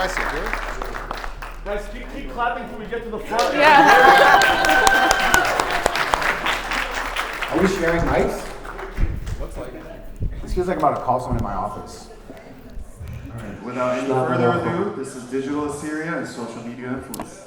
do I sit? Here? Guys, keep clapping till we get to the front. Yeah. Are we sharing mics? Looks like it. This feels like I'm about to call someone in my office. Without any further ado, this is Digital Assyria and Social Media Influence.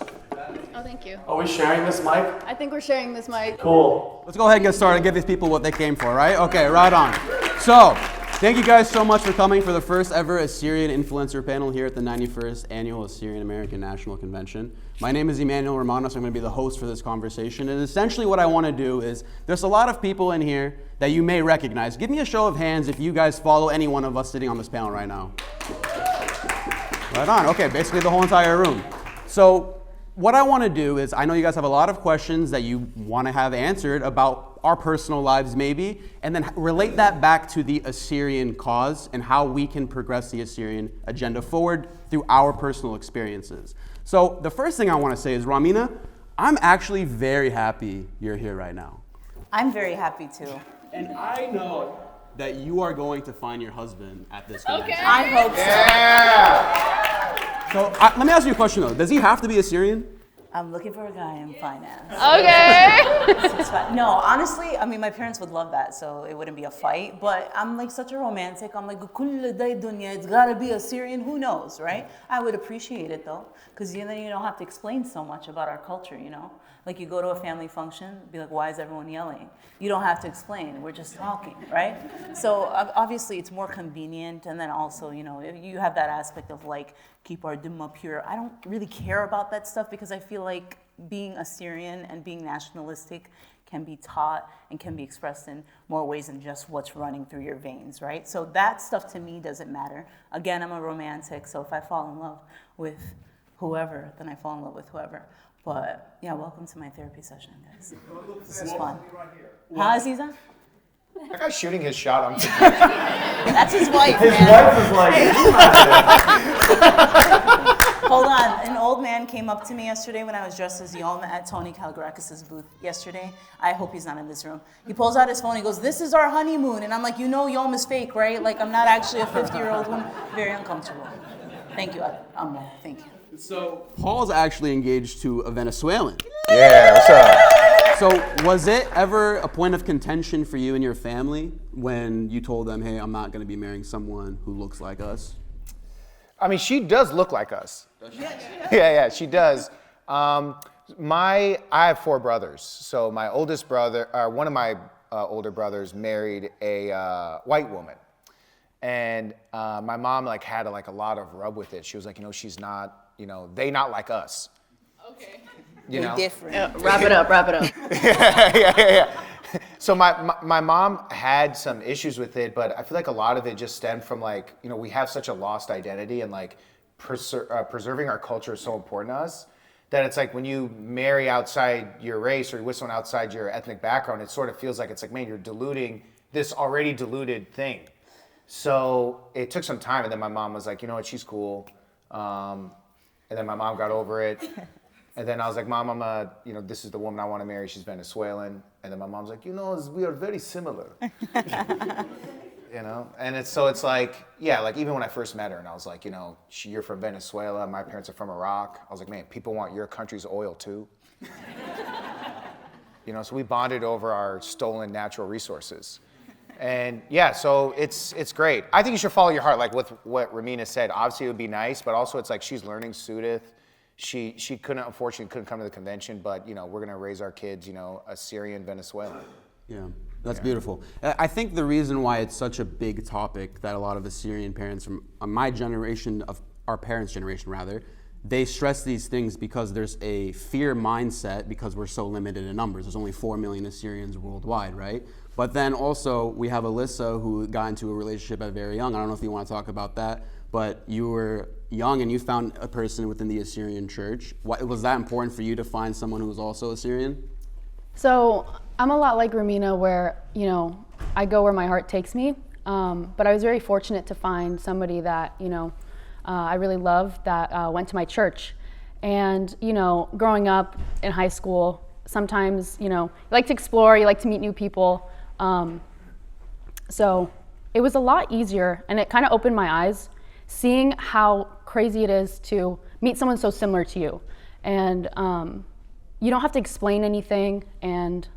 Oh, thank you. Are we sharing this mic? I think we're sharing this mic. Cool. Let's go ahead and get started and give these people what they came for, right? Okay, right on. So, thank you guys so much for coming for the first ever Assyrian influencer panel here at the 91st Annual Assyrian American National Convention. My name is Emmanuel Romanous. I'm going to be the host for this conversation. And essentially what I want to do is, there's a lot of people in here that you may recognize. Give me a show of hands if you guys follow any one of us sitting on this panel right now. Right on. Okay, basically the whole entire room. So, what I want to do is, I know you guys have a lot of questions that you want to have answered about our personal lives maybe, and then relate that back to the Assyrian cause and how we can progress the Assyrian agenda forward through our personal experiences. So the first thing I want to say is, Ramina, I'm actually very happy you're here right now. I'm very happy too. And I know that you are going to find your husband at this convention. Okay. I hope so. Yeah! So let me ask you a question though. Does he have to be Assyrian? I'm looking for a guy in finance. Okay. No, honestly, I mean, my parents would love that, so it wouldn't be a fight. But I'm like such a romantic. I'm like, it's gotta be Assyrian. Who knows, right? I would appreciate it though, because then you don't have to explain so much about our culture, you know? Like you go to a family function, be like, why is everyone yelling? You don't have to explain. We're just talking, right? So obviously it's more convenient, and then also, you know, you have that aspect of like keep our Dhamma pure. I don't really care about that stuff because I feel like being Assyrian and being nationalistic can be taught and can be expressed in more ways than just what's running through your veins, right? So that stuff to me doesn't matter. Again, I'm a romantic, so if I fall in love with whoever, then I fall in love with whoever. But yeah, welcome to my therapy session, guys. This is fun. Huh, Aziza? That guy's shooting his shot on That's his wife, His man. wife is like, Hold on, an old man came up to me yesterday when I was dressed as Yom at Tony Kalgarakis' booth yesterday. I hope he's not in this room. He pulls out his phone, he goes, "This is our honeymoon." And I'm like, you know Yom is fake, right? Like, I'm not actually a 50-year-old woman. Very uncomfortable. Thank you, Ammo. Thank you. So Paul's actually engaged to a Venezuelan. Yeah, what's up? So was it ever a point of contention for you and your family when you told them, hey, I'm not going to be marrying someone who looks like us? I mean, she does look like us. Does she? Yeah, she does. I have 4 brothers. So my oldest brother, one of my older brothers married a white woman. And my mom like had a lot of rub with it. She was like, you know, she's not, you know, they not like us. Okay. You know? Different. Wrap it up. Yeah. So my mom had some issues with it, but I feel like a lot of it just stemmed from like, you know, we have such a lost identity, and like preserving our culture is so important to us that it's like when you marry outside your race or with someone outside your ethnic background, it sort of feels like it's like, man, you're diluting this already diluted thing. So it took some time, and then my mom was like, you know what, she's cool. And then my mom got over it. And then I was like, Mom, you know, this is the woman I want to marry. She's Venezuelan. And then my mom's like, you know, we are very similar. You know? And it's like, yeah, like even when I first met her and I was like, you know, you're from Venezuela. My parents are from Iraq. I was like, man, people want your country's oil too. You know, so we bonded over our stolen natural resources. And yeah, so it's great. I think you should follow your heart, like with what Ramina said. Obviously, it would be nice, but also it's like she's learning Sudith. She unfortunately couldn't come to the convention, but you know, we're gonna raise our kids, you know, Assyrian Venezuelan. Yeah, that's beautiful. I think the reason why it's such a big topic that a lot of Assyrian parents from my generation, of our parents' generation rather, they stress these things because there's a fear mindset because we're so limited in numbers. There's only 4 million Assyrians worldwide, right? But then also we have Ellysa who got into a relationship at very young. I don't know if you want to talk about that, but you were young and you found a person within the Assyrian church. Was that important for you to find someone who was also Assyrian? So I'm a lot like Ramina where, you know, I go where my heart takes me. But I was very fortunate to find somebody that, you know, I really love that went to my church. And, you know, growing up in high school, sometimes, you know, you like to explore, you like to meet new people. So it was a lot easier, and it kind of opened my eyes seeing how crazy it is to meet someone so similar to you. And you don't have to explain anything, and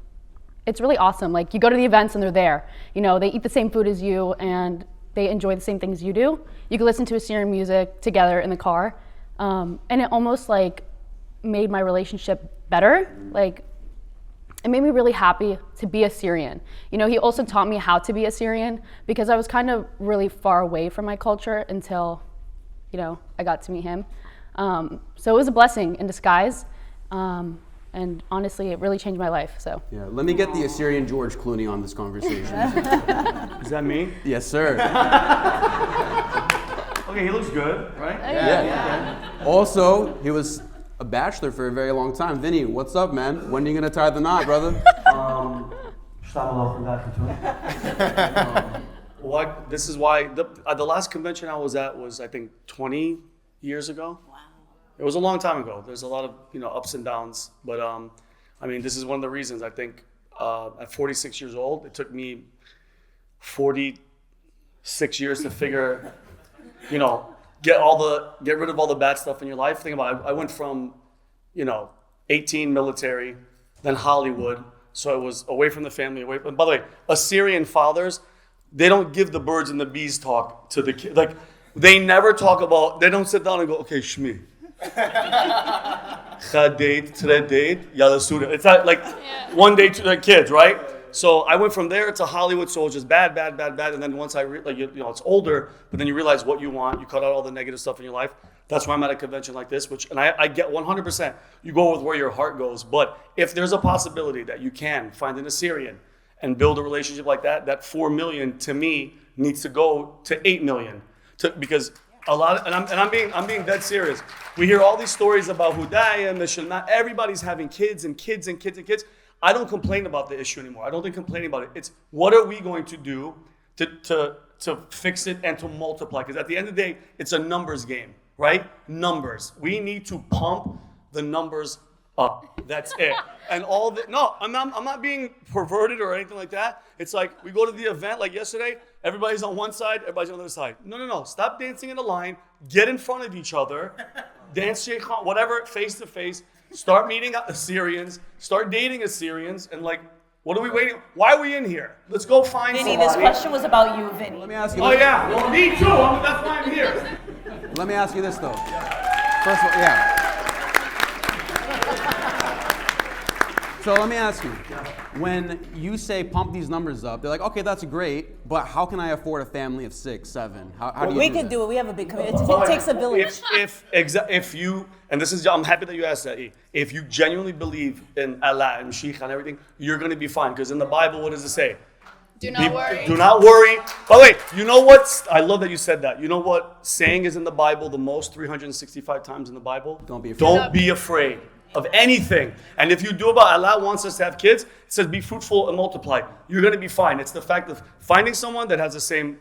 it's really awesome. Like, you go to the events and they're there. You know, they eat the same food as you and they enjoy the same things you do. You can listen to Assyrian music together in the car. And it almost like made my relationship better. Like, it made me really happy to be Assyrian. You know, he also taught me how to be Assyrian because I was kind of really far away from my culture until, you know, I got to meet him. So it was a blessing in disguise. And honestly, it really changed my life, so. Yeah, let me get the Assyrian George Clooney on this conversation. Is that me? Yes, sir. Okay, he looks good, right? Yeah. Also, he was a bachelor for a very long time. Vinny, what's up, man? When are you gonna tie the knot, brother? This is why the last convention I was at was, I think, 20 years ago. Wow. It was a long time ago. There's a lot of ups and downs, but I mean, this is one of the reasons. I think at 46 years old, it took me 46 years to figure, get rid of all the bad stuff in your life. Think about it. I went from 18 military, then Hollywood. So I was away from the family. And by the way, Assyrian fathers, they don't give the birds and the bees talk to the kids. Like, they never talk about. They don't sit down and go, okay, Shmi. It's not like one day to the kids, right? So I went from there to Hollywood, so it was just bad. And then once I it's older, but then you realize what you want. You cut out all the negative stuff in your life. That's why I'm at a convention like this, and I get 100%. You go with where your heart goes. But if there's a possibility that you can find an Assyrian and build a relationship like that, that 4 million to me needs to go to 8 million, because a lot, I'm being dead serious. We hear all these stories about Hudaya and Mishal. Everybody's having kids and kids and kids and kids. I don't complain about the issue anymore. I don't think complaining about it. It's what are we going to do to fix it and to multiply? Because at the end of the day, it's a numbers game, right? Numbers. We need to pump the numbers up. That's it. And all the I'm not being perverted or anything like that. It's like we go to the event like yesterday. Everybody's on one side, everybody's on the other side. No. Stop dancing in a line. Get in front of each other. Dance, whatever, face to face. Start meeting Assyrians. Start dating Assyrians. And what are we waiting? Why are we in here? Let's go find Vinny, somebody. this question was about you, Vinny. Let me ask you. Oh yeah, well me too. That's why I'm here. Let me ask you this though. First of all, yeah. So let me ask you, when you say pump these numbers up, they're like, okay, that's great, but how can I afford a family of 6, 7? How do you We do can that? do it. We have a big community. It takes a village. If you, and this is, I'm happy that you asked that, if you genuinely believe in Allah and Sheikh and everything, you're going to be fine. Because in the Bible, what does it say? Do not worry. Do not worry. By the way, you know what? I love that you said that. You know what saying is in the Bible the most 365 times in the Bible? Don't be afraid. Don't be afraid of anything. And if you do about Allah wants us to have kids, it says be fruitful and multiply. You're going to be fine. It's the fact of finding someone that has the same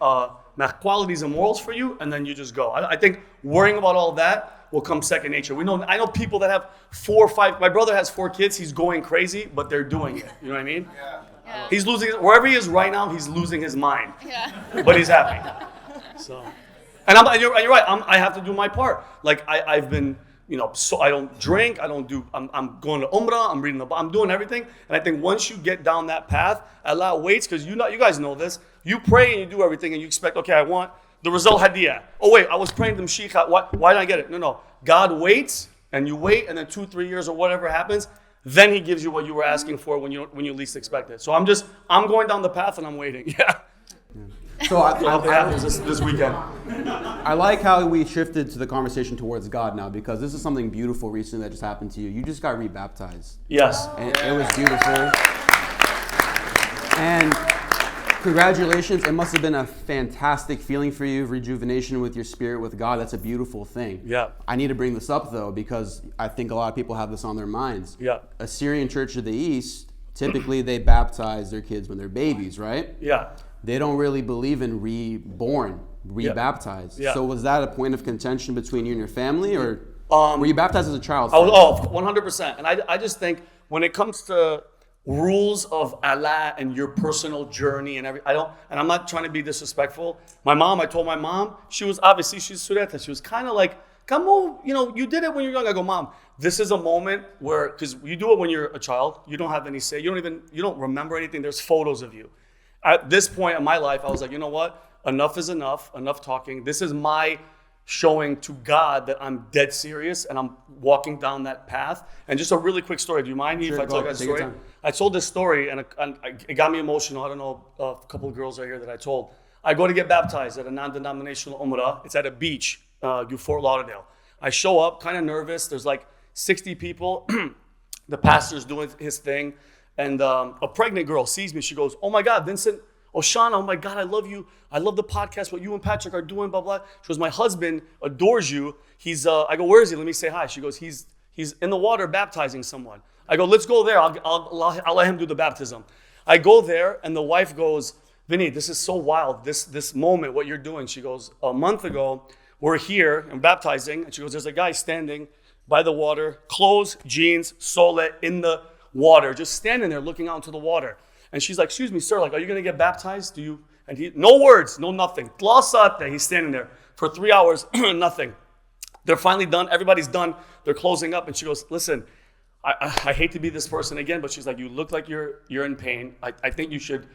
qualities and morals for you, and then you just go. I think worrying about all that will come second nature. I know people that have 4 or 5. My brother has 4 kids. He's going crazy, but they're doing it. You know what I mean? Yeah. He's losing, wherever he is right now, he's losing his mind. Yeah. But he's happy. So, and you're right. I have to do my part. I've been, so I don't drink. I'm going to Umrah. I'm reading I'm doing everything. And I think once you get down that path, Allah waits, because you guys know this. You pray and you do everything and you expect, okay, I want the result hadiyah. Oh wait, I was praying to Mshikha. Why did I get it? No. God waits, and you wait, and then 2-3 years or whatever happens, then He gives you what you were asking for when you least expect it. So I'm going down the path and I'm waiting. Yeah. So I hope it happens this weekend. I like how we shifted to the conversation towards God now, because this is something beautiful recently that just happened to you. You just got rebaptized. Yes. And it was beautiful. And congratulations. It must have been a fantastic feeling for you, rejuvenation with your spirit with God. That's a beautiful thing. Yeah. I need to bring this up, though, because I think a lot of people have this on their minds. Yeah. Assyrian Church of the East, typically they baptize their kids when they're babies, right? Yeah. They don't really believe in rebaptized. Yeah. So was that a point of contention between you and your family, or were you baptized as a child? 100%. And I just think when it comes to rules of Allah and your personal journey and and I'm not trying to be disrespectful. I told my mom, she's Sureta. She was kind of like, come on, you did it when you're young. I go, Mom, this is a moment where, because you do it when you're a child, you don't have any say, you don't remember anything. There's photos of you. At this point in my life, I was like, you know what? Enough is enough talking. This is my showing to God that I'm dead serious and I'm walking down that path. And just a really quick story. Do you mind if I tell you guys a story? I told this story and it got me emotional. I don't know, a couple of girls right here that I told. I go to get baptized at a non-denominational Umrah. It's at a beach, Fort Lauderdale. I show up kind of nervous. There's like 60 people. The pastor's doing his thing. And a pregnant girl sees me. She goes, oh my God, Vincent Oshana, oh my God, I love you. I love the podcast, what you and Patrick are doing, blah, blah. She goes, my husband adores you. I go, where is he? Let me say hi. She goes, he's in the water baptizing someone. I go, let's go there. I'll let him do the baptism. I go there and the wife goes, Vinny, this is so wild, this moment, what you're doing. She goes, a month ago, we're here and baptizing. And she goes, there's a guy standing by the water, clothes, jeans, sole in the water, just standing there looking out into the water. And she's like, excuse me, sir, are you going to get baptized? And he, no words, no nothing. He's standing there for 3 hours, nothing. They're finally done. Everybody's done. They're closing up. And she goes, listen, I hate to be this person again, but she's like, you look like you're in pain. I think you should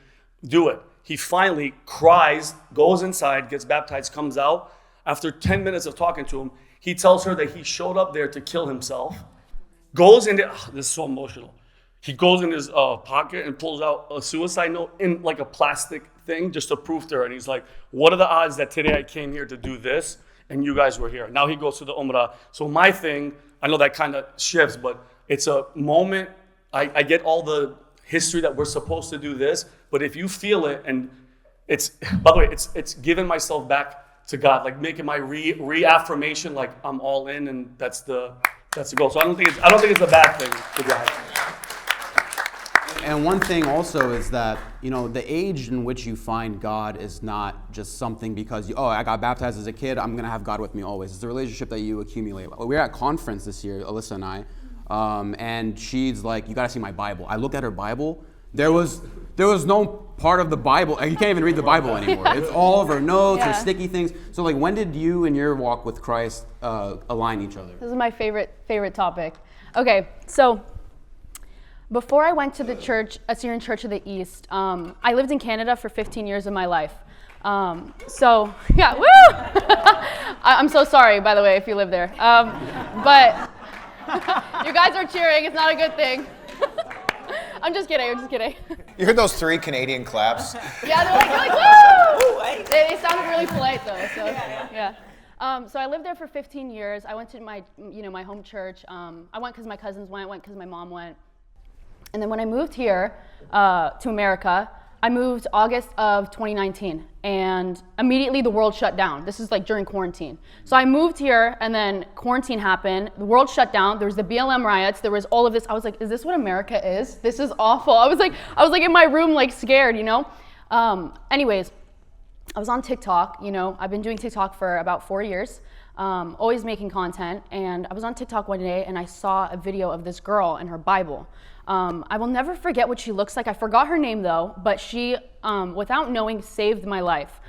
do it. He finally cries, goes inside, gets baptized, comes out. After 10 minutes of talking to him, he tells her that he showed up there to kill himself. Goes in there, this is so emotional. He goes in his pocket and pulls out a suicide note in like a plastic thing just to prove to her. And he's like, what are the odds that today I came here to do this and you guys were here? Now he goes to the Umrah. So my thing, I know that kind of shifts, but it's a moment. I get all the history that we're supposed to do this, but if you feel it, and it's, by the way, it's giving myself back to God, like making my reaffirmation, like I'm all in, and that's the goal. So I don't think it's a bad thing to God. And one thing also is that, the age in which you find God is not just something because, I got baptized as a kid, I'm going to have God with me always. It's a relationship that you accumulate. We were at a conference this year, Ellysa and I, and she's like, you got to see my Bible. I looked at her Bible. There was no part of the Bible. You can't even read the Bible anymore. It's all of her notes, her sticky things. So when did you and your walk with Christ align each other? This is my favorite topic. Okay, so before I went to the church, Assyrian Church of the East, I lived in Canada for 15 years of my life. So, yeah, woo! I'm so sorry, by the way, if you live there. But you guys are cheering. It's not a good thing. I'm just kidding. You heard those 3 Canadian claps? Yeah, they're like, woo! They sound really polite, though. So, yeah. So I lived there for 15 years. I went to my home church. I went because my cousins went. I went because my mom went. And then when I moved here to America, I moved August of 2019, and immediately the world shut down. This is during quarantine. So I moved here, and then quarantine happened. The world shut down. There was the BLM riots. There was all of this. I was like, is this what America is? This is awful. I was like in my room, scared, Anyways, I was on TikTok. I've been doing TikTok for about 4 years. Always making content, and I was on TikTok one day, and I saw a video of this girl and her Bible. I will never forget what she looks like. I forgot her name though, but she, without knowing, saved my life.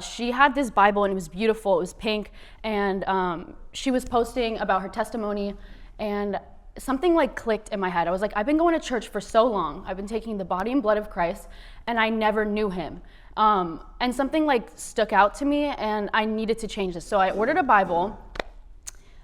She had this Bible and it was beautiful. It was pink, and she was posting about her testimony, and something clicked in my head. I was like, I've been going to church for so long. I've been taking the body and blood of Christ, and I never knew him. And something stuck out to me, and I needed to change this. So I ordered a Bible.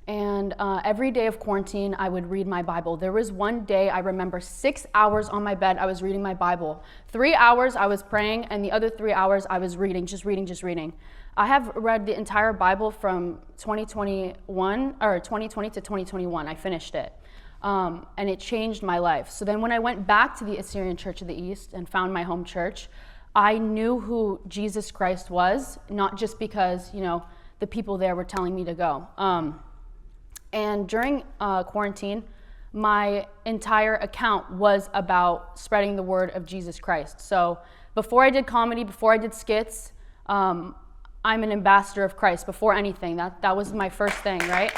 And every day of quarantine, I would read my Bible. There was one day, I remember 6 hours on my bed, I was reading my Bible. 3 hours I was praying, and the other 3 hours I was reading, just reading. I have read the entire Bible from 2020 to 2021. I finished it. And it changed my life. So then when I went back to the Assyrian Church of the East and found my home church, I knew who Jesus Christ was, not just because, the people there were telling me to go. And during quarantine, my entire account was about spreading the word of Jesus Christ. So before I did comedy, before I did skits, I'm an ambassador of Christ before anything. That was my first thing, right?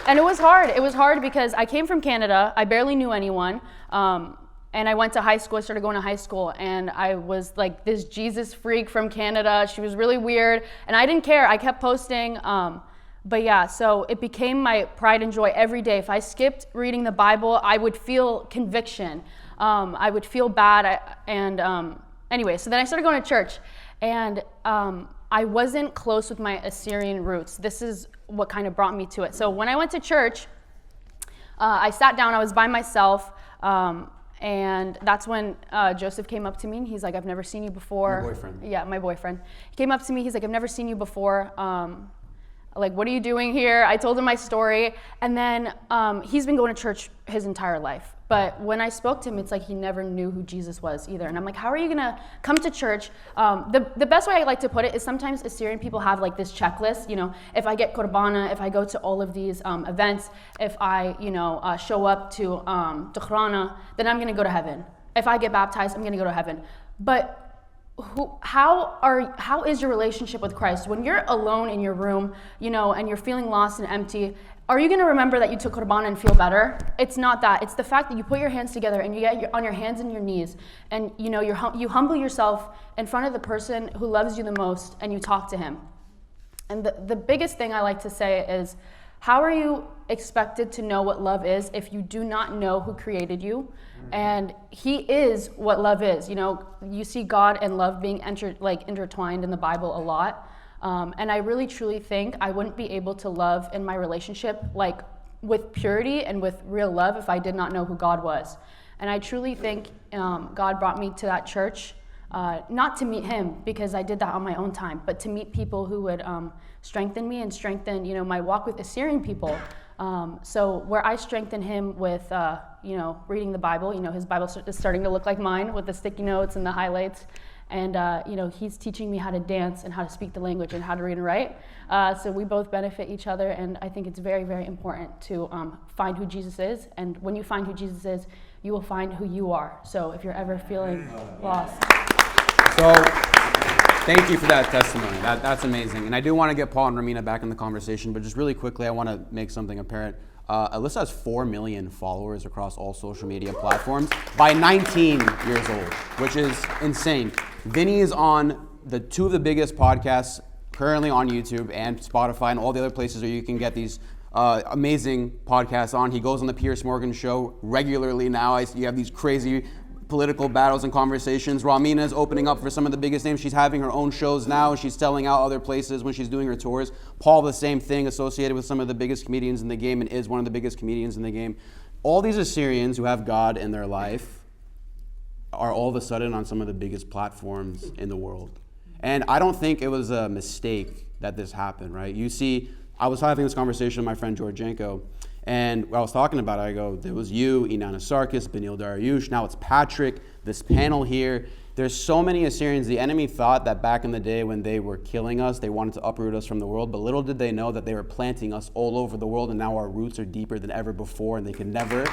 And it was hard. It was hard because I came from Canada. I barely knew anyone. And I went to high school. I started going to high school. And I was like this Jesus freak from Canada. She was really weird. And I didn't care. I kept posting. But yeah, so it became my pride and joy every day. If I skipped reading the Bible, I would feel conviction. I would feel bad. Anyway, so then I started going to church. And I wasn't close with my Assyrian roots. This is what kind of brought me to it. So when I went to church, I sat down, I was by myself, and that's when Joseph came up to me and he's like, I've never seen you before. Your boyfriend. Yeah, my boyfriend. He came up to me, he's like, I've never seen you before. Like, what are you doing here? I told him my story. And then he's been going to church his entire life. But when I spoke to him, it's like he never knew who Jesus was either. And I'm like, how are you gonna come to church? The best way I like to put it is sometimes Assyrian people have like this checklist. You know, if I get Qurbana, if I go to all of these events, if I, show up to Tukhrana, then I'm gonna go to heaven. If I get baptized, I'm gonna go to heaven. But how is your relationship with Christ? When you're alone in your room, and you're feeling lost and empty, are you going to remember that you took Qurbana and feel better? It's not that. It's the fact that you put your hands together and you get on your hands and your knees, and you humble yourself in front of the person who loves you the most, and you talk to him. And the biggest thing I like to say is, how are you expected to know what love is if you do not know who created you? And he is what love is. You see God and love being intertwined in the Bible a lot. And I really truly think I wouldn't be able to love in my relationship with purity and with real love if I did not know who God was. And I truly think God brought me to that church, not to meet him, because I did that on my own time, but to meet people who would strengthen me and strengthen my walk with Assyrian people. So where I strengthen him with reading the Bible, his Bible is starting to look like mine with the sticky notes and the highlights. And, he's teaching me how to dance and how to speak the language and how to read and write. So we both benefit each other. And I think it's very, very important to find who Jesus is. And when you find who Jesus is, you will find who you are. So if you're ever feeling lost. So thank you for that testimony. That's amazing. And I do want to get Paul and Ramina back in the conversation. But just really quickly, I want to make something apparent. Ellysa has 4 million followers across all social media platforms by 19 years old, which is insane. Vinny is on two of the biggest podcasts currently on YouTube and Spotify and all the other places where you can get these amazing podcasts on. He goes on the Piers Morgan show regularly now. You have these crazy political battles and conversations. Ramina is opening up for some of the biggest names. She's having her own shows now. She's selling out other places when she's doing her tours. Paul, the same thing, associated with some of the biggest comedians in the game and is one of the biggest comedians in the game. All these Assyrians who have God in their life are all of a sudden on some of the biggest platforms in the world. And I don't think it was a mistake that this happened, right? You see, I was having this conversation with my friend Georgienko, and I was talking about it, I go, there was you, Inanna Sarkis, Benil Dariush, now it's Patrick, this panel here. There's so many Assyrians. The enemy thought that back in the day when they were killing us, they wanted to uproot us from the world, but little did they know that they were planting us all over the world, and now our roots are deeper than ever before, and they can never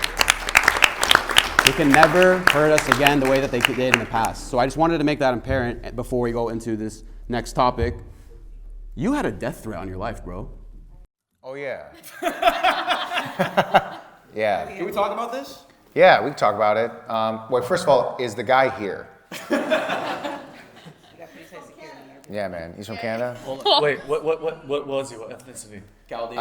hurt us again the way that they did in the past. So I just wanted to make that apparent before we go into this next topic. You had a death threat on your life, bro. Oh, yeah. Yeah. Can we talk about this? Yeah, we can talk about it. Well, first of all, is the guy here? Yeah, man. He's from Canada? Wait, what was he? What ethnicity? Chaldean.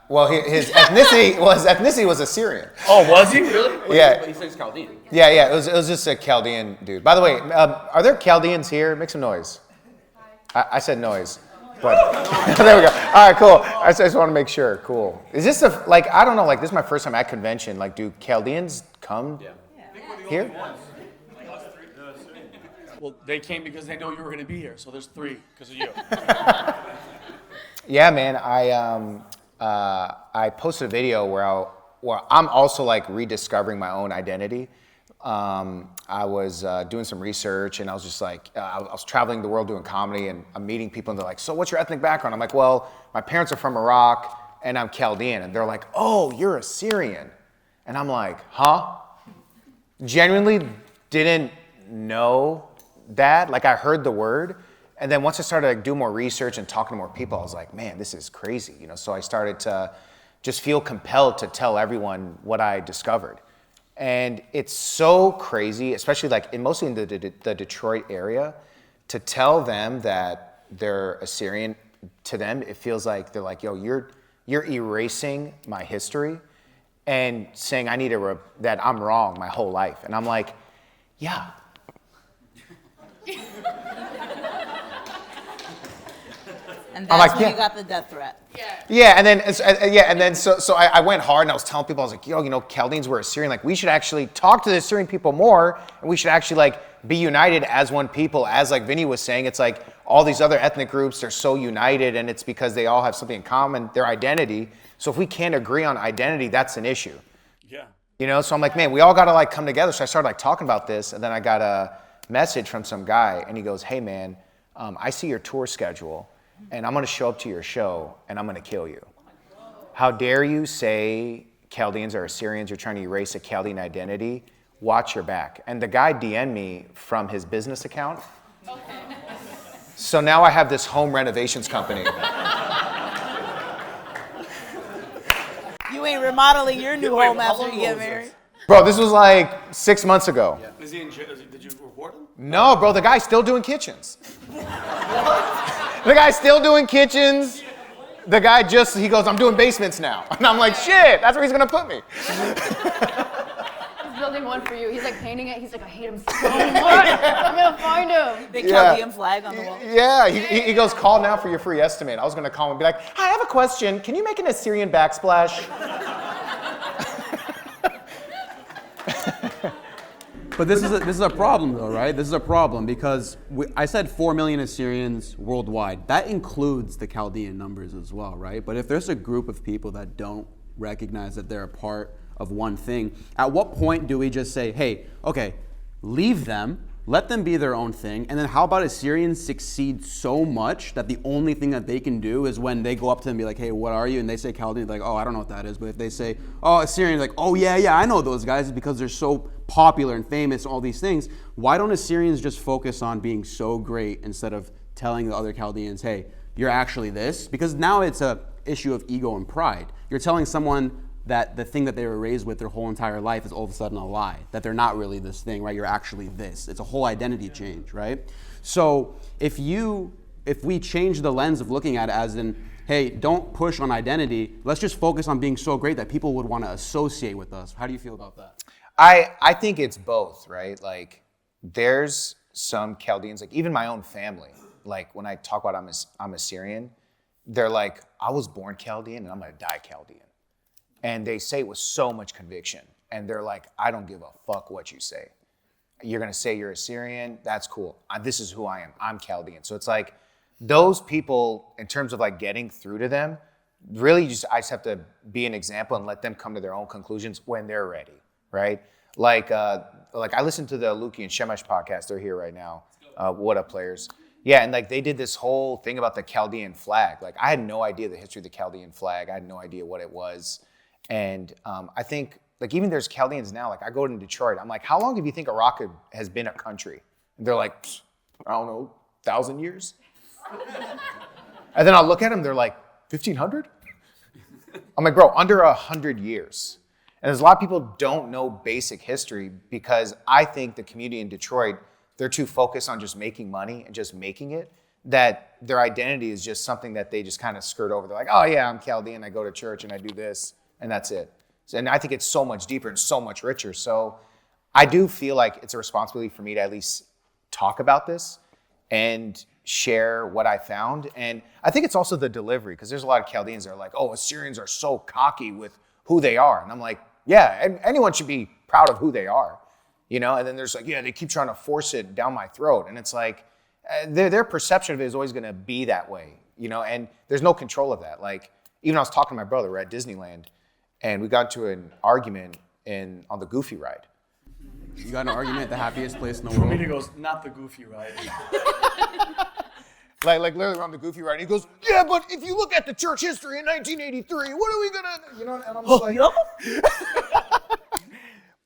Well, his ethnicity was Assyrian. Oh, was he? Really? Yeah. But he says Chaldean. Yeah. It was just a Chaldean dude. By the way, are there Chaldeans here? Make some noise. I said noise. But there we go. All right, cool. I just want to make sure. Cool. Is this I don't know, this is my first time at convention. Do Chaldeans come here? Well, they came because they know you were going to be here, so there's 3 because of you. Yeah, man. I posted a video where I'm also rediscovering my own identity. I was doing some research, and I was just I was traveling the world doing comedy, and I'm meeting people, and they're like, so what's your ethnic background? I'm like, well, my parents are from Iraq, and I'm Chaldean. And they're like, oh, you're Assyrian. And I'm like, huh? Genuinely didn't know that. I heard the word. And then once I started to do more research and talking to more people, I was like, man, this is crazy. So I started to just feel compelled to tell everyone what I discovered. And it's so crazy, especially like mostly in the Detroit area, to tell them that they're Assyrian. To them, it feels like they're like, yo, you're erasing my history and saying I need that I'm wrong my whole life. And I'm like, yeah. And that's like, when yeah. you got the death threat. Yeah, and then so I went hard and I was telling people, I was like, yo, you know, Chaldeans were Assyrian. Like, we should actually talk to the Assyrian people more, and we should actually like be united as one people. As like Vinny was saying, it's like all these other ethnic groups, they're so united, and it's because they all have something in common, their identity. So if we can't agree on identity, that's an issue. Yeah. You know, so I'm like, man, we all gotta like come together. So I started like talking about this, and then I got a message from some guy, and he goes, hey man, I see your tour schedule, and I'm gonna show up to your show, and I'm gonna kill you. How dare you say Chaldeans are Assyrians, you're trying to erase a Chaldean identity? Watch your back. And the guy DM'd me from his business account. Okay. So now I have this home renovations company. You ain't remodeling your new home after you get married. Bro, this was like 6 months ago. Yeah. Is he in jail? Did you report him? No, bro, the guy's still doing kitchens. The guy's still doing kitchens. The guy he goes, I'm doing basements now. And I'm like, shit, that's where he's gonna put me. He's building one for you. He's like painting it. He's like, I hate him so much. I'm gonna find him. Big Chaldean flag on the wall. Yeah, he goes, call now for your free estimate. I was gonna call him and be like, hi, I have a question. Can you make an Assyrian backsplash? But this is a problem, though, right? This is a problem because I said 4 million Assyrians worldwide. That includes the Chaldean numbers as well, right? But if there's a group of people that don't recognize that they're a part of one thing, at what point do we just say, hey, okay, leave them, let them be their own thing, and then how about Assyrians succeed so much that the only thing that they can do is when they go up to them and be like, hey, what are you? And they say Chaldean, like, oh, I don't know what that is. But if they say, oh, Assyrian, like, oh, yeah, I know those guys because they're so popular and famous, all these things. Why don't Assyrians just focus on being so great instead of telling the other Chaldeans, hey, you're actually this? Because now it's a issue of ego and pride. You're telling someone that the thing that they were raised with their whole entire life is all of a sudden a lie, that they're not really this thing, right? You're actually this. It's a whole identity change, right? So if we change the lens of looking at it as in, hey, don't push on identity, let's just focus on being so great that people would want to associate with us. How do you feel about that? I think it's both, right? Like, there's some Chaldeans, like even my own family, like when I talk about I'm Assyrian, they're like, I was born Chaldean and I'm gonna die Chaldean. And they say it with so much conviction. And they're like, I don't give a fuck what you say. You're gonna say you're Assyrian, that's cool. This is who I am, I'm Chaldean. So it's like, those people, in terms of like getting through to them, really I just have to be an example and let them come to their own conclusions when they're ready, right? Like I listened to the Luki and Shemesh podcast, they're here right now. What up, players? Yeah, and like they did this whole thing about the Chaldean flag. Like I had no idea the history of the Chaldean flag. I had no idea what it was. And I think, like even there's Chaldeans now, like I go to Detroit, I'm like, how long do you think Iraq has been a country? And they're like, I don't know, 1,000 years? And then I'll look at them, they're like, 1,500? I'm like, bro, under 100 years. And there's a lot of people don't know basic history because I think the community in Detroit, they're too focused on just making money and just making it, that their identity is just something that they just kind of skirt over. They're like, oh yeah, I'm Chaldean, I go to church and I do this, and that's it. And I think it's so much deeper and so much richer. So I do feel like it's a responsibility for me to at least talk about this and share what I found. And I think it's also the delivery, because there's a lot of Chaldeans that are like, oh, Assyrians are so cocky with who they are. And I'm like, yeah, anyone should be proud of who they are, you know? And then there's like, yeah, they keep trying to force it down my throat. And it's like, their perception of it is always gonna be that way, you know? And there's no control of that. Like, even I was talking to my brother, we're at Disneyland, and we got into an argument on the Goofy ride. You got an argument at the happiest place in the For me, world? he goes, not the Goofy ride. Like literally we're on the Goofy ride. And he goes, yeah, but if you look at the church history in 1983, what are we gonna, you know? And I'm just like,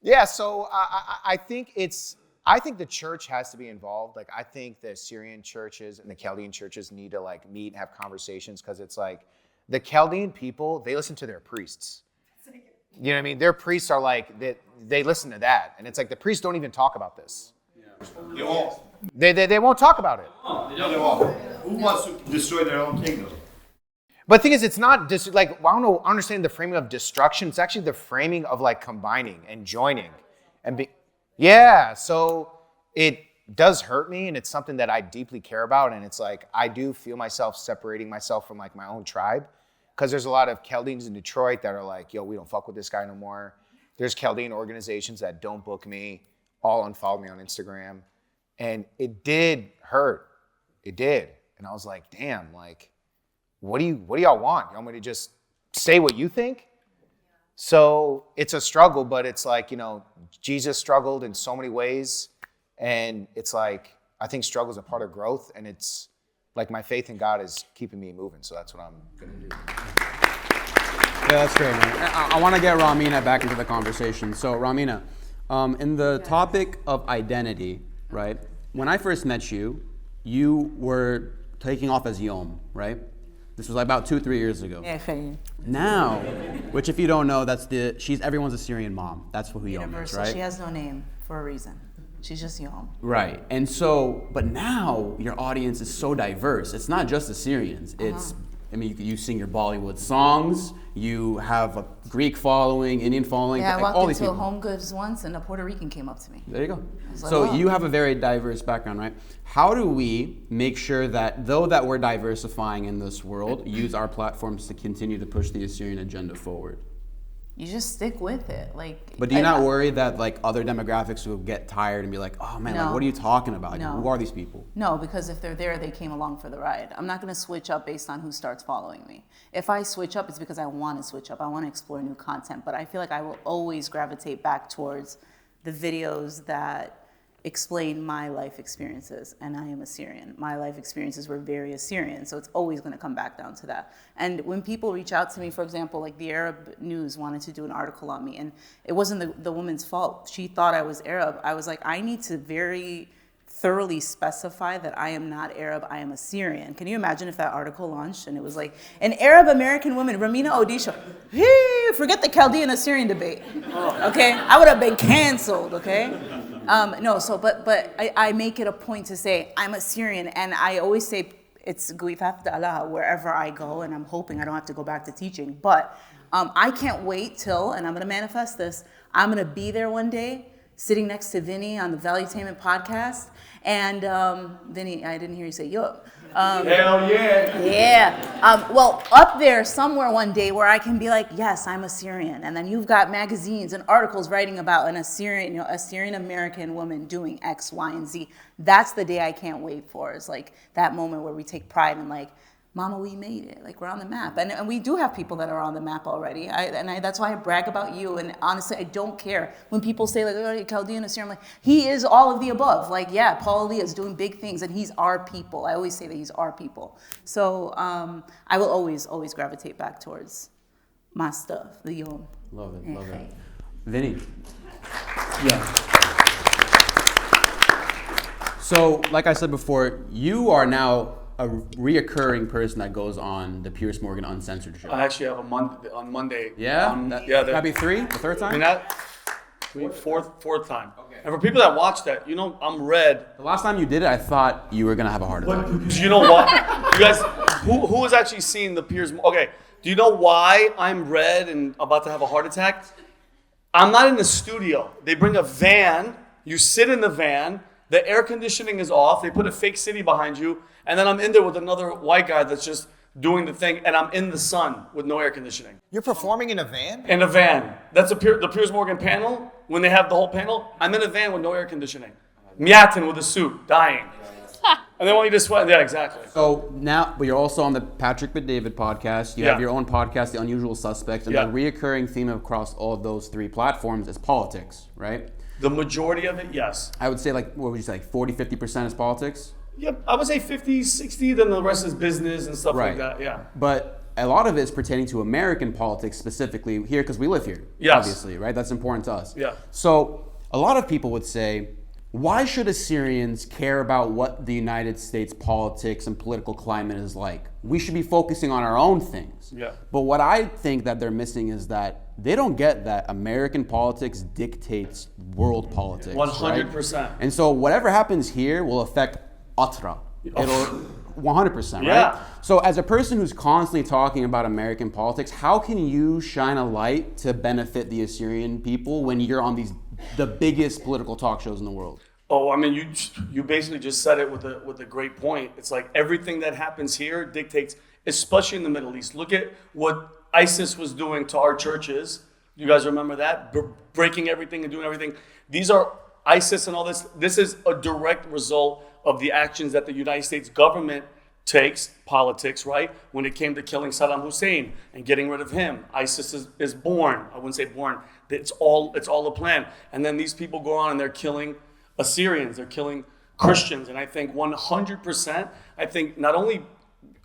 yeah. So I think the church has to be involved. Like I think the Assyrian churches and the Chaldean churches need to like meet and have conversations, because it's like the Chaldean people, they listen to their priests. You know what I mean? Their priests are like, they listen to that. And it's like the priests don't even talk about this. They won't. They won't talk about it. They won't. Who wants to destroy their own kingdom? But the thing is, it's not just like, I don't understand the framing of destruction. It's actually the framing of like combining and joining. Yeah, so it does hurt me, and it's something that I deeply care about. And it's like, I do feel myself separating myself from like my own tribe, because there's a lot of Chaldeans in Detroit that are like, yo, we don't fuck with this guy no more. There's Chaldean organizations that don't book me, all unfollowed me on Instagram. And it did hurt. It did. And I was like, damn, like, what do y'all want? You want me to just say what you think? So it's a struggle, but it's like, you know, Jesus struggled in so many ways. And it's like, I think struggle is a part of growth. And it's like my faith in God is keeping me moving. So that's what I'm going to do. Yeah, that's great, man. I want to get Ramina back into the conversation. So, Ramina, in the topic of identity, right? When I first met you, you were taking off as Yom, right? This was about 2-3 years ago. Now, which if you don't know, she's everyone's Assyrian mom. That's who Yom is, right? She has no name for a reason. She's just Yom. Right. And so, but now your audience is so diverse. It's not just Assyrians. It's, I mean, you sing your Bollywood songs, you have a Greek following, Indian following. Yeah, I all walked these into a people. Home Goods once and a Puerto Rican came up to me. There you go. Like, So oh. you have a very diverse background, right? How do we make sure that, though that we're diversifying in this world, use our platforms to continue to push the Assyrian agenda forward? You just stick with it. But do you not worry that like other demographics will get tired and be like, oh man, No. like what are you talking about? Like, No. who are these people? No, because if they're there, they came along for the ride. I'm not going to switch up based on who starts following me. If I switch up, it's because I want to switch up. I want to explore new content. But I feel like I will always gravitate back towards the videos that explain my life experiences. And I am Assyrian. My life experiences were very Assyrian. So it's always going to come back down to that. And when people reach out to me, for example, like the Arab News wanted to do an article on me, and it wasn't the woman's fault. She thought I was Arab. I was like, I need to very thoroughly specify that I am not Arab, I am Assyrian. Can you imagine if that article launched and it was like, an Arab American woman, Ramina Odisha, forget the Chaldean Assyrian debate, okay? I would have been canceled, okay? But I make it a point to say, I'm Assyrian, and I always say, it's Guifat Allah wherever I go, and I'm hoping I don't have to go back to teaching, but I can't wait till, and I'm gonna manifest this, I'm gonna be there one day, sitting next to Vinny on the Valuetainment podcast, and Vinny, I didn't hear you say yo. Hell yeah. Yeah. Well, up there somewhere one day where I can be like, yes, I'm Assyrian, and then you've got magazines and articles writing about an Assyrian, Assyrian American woman doing X, Y, and Z. That's the day I can't wait for. It's like that moment where we take pride in like, Mama, we made it. Like, we're on the map. And we do have people that are on the map already. That's why I brag about you. And honestly, I don't care. When people say, like, oh, Chaldean Assyrian, I'm like, he is all of the above. Like, yeah, Paul Elia is doing big things, and he's our people. I always say that he's our people. So I will always, always gravitate back towards my stuff, the Yom. Love it, love it. Vinny. Yeah. So, like I said before, you are now a reoccurring person that goes on the Pierce Morgan Uncensored show. I actually have on Monday. Yeah? That'd be three? The third time? I mean, that fourth time. Okay. And for people that watch that, I'm red. The last time you did it, I thought you were gonna have a heart attack. Do you know what? You guys, who has actually seen the Piers? Okay. Do you know why I'm red and about to have a heart attack? I'm not in the studio. They bring a van. You sit in the van. The air conditioning is off. They put a fake city behind you. And then I'm in there with another white guy that's just doing the thing. And I'm in the sun with no air conditioning. You're performing in a van? In a van. That's the Piers Morgan panel. When they have the whole panel, I'm in a van with no air conditioning. Miatin with a suit, dying. And they want you to sweat. Yeah, exactly. So now, but you're also on the Patrick but David podcast. You have your own podcast, The Unusual Suspects. And the reoccurring theme across all of those three platforms is politics, right? The majority of it, yes. I would say what would you say, 40-50% is politics? Yeah, I would say 50, 60, then the rest is business and stuff like that, yeah. But a lot of it is pertaining to American politics specifically here because we live here, yes. Obviously, right? That's important to us. Yeah. So a lot of people would say, why should Assyrians care about what the United States politics and political climate is like? We should be focusing on our own things. Yeah. But what I think that they're missing is that they don't get that American politics dictates world politics. 100%. Right? And so whatever happens here will affect Atra. It'll 100%, right? Yeah. So as a person who's constantly talking about American politics, how can you shine a light to benefit the Assyrian people when you're on the biggest political talk shows in the world? Oh, I mean, you basically just said it with a great point. It's like everything that happens here dictates, especially in the Middle East. Look at what ISIS was doing to our churches. You guys remember that? Breaking everything and doing everything. These are ISIS and all this. This is a direct result of the actions that the United States government takes, politics, right? When it came to killing Saddam Hussein and getting rid of him, ISIS is born. I wouldn't say born. It's all a plan. And then these people go on and they're killing Assyrians, they're killing Christians. And I think 100%, I think not only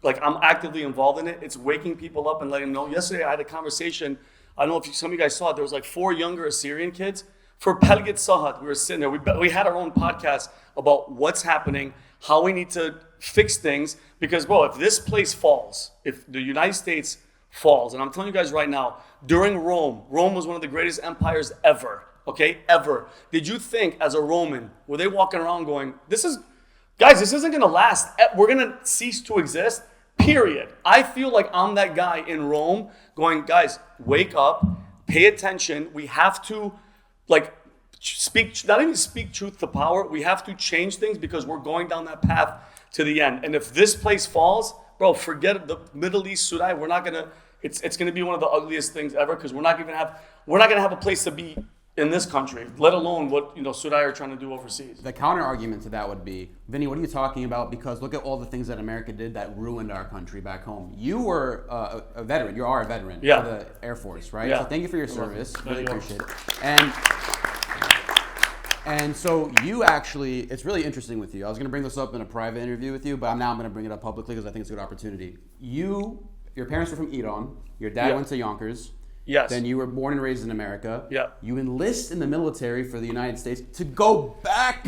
like I'm actively involved in it, it's waking people up and letting them know. Yesterday I had a conversation, I don't know if some of you guys saw it, there was like 4 younger Assyrian kids. For Pelgit Sahat, we were sitting there, we had our own podcast about what's happening, how we need to fix things. Because, bro, if this place falls, if the United States falls, and I'm telling you guys right now, during Rome was one of the greatest empires ever, okay, ever. Did you think as a Roman, were they walking around going, this isn't gonna last, we're gonna cease to exist, period. I feel like I'm that guy in Rome going, guys, wake up, pay attention, we have to, like, not even speak truth to power, we have to change things because we're going down that path to the end. And if this place falls, bro, forget the Middle East, Sudan, we're not gonna, it's gonna be one of the ugliest things ever because we're not gonna have a place to be in this country, let alone what Sudan are trying to do overseas. The counter argument to that would be, Vinny, what are you talking about? Because look at all the things that America did that ruined our country back home. You were a veteran. You are a veteran Yeah. for the Air Force, right? Yeah. So thank you for your service. Really you. appreciate it. And so you actually, it's really interesting with you. I was going to bring this up in a private interview with you, but now I'm going to bring it up publicly because I think it's a good opportunity. Your parents were from Iran. Your dad Yeah. went to Yonkers. Yes. Then you were born and raised in America. Yeah. You enlist in the military for the United States to go back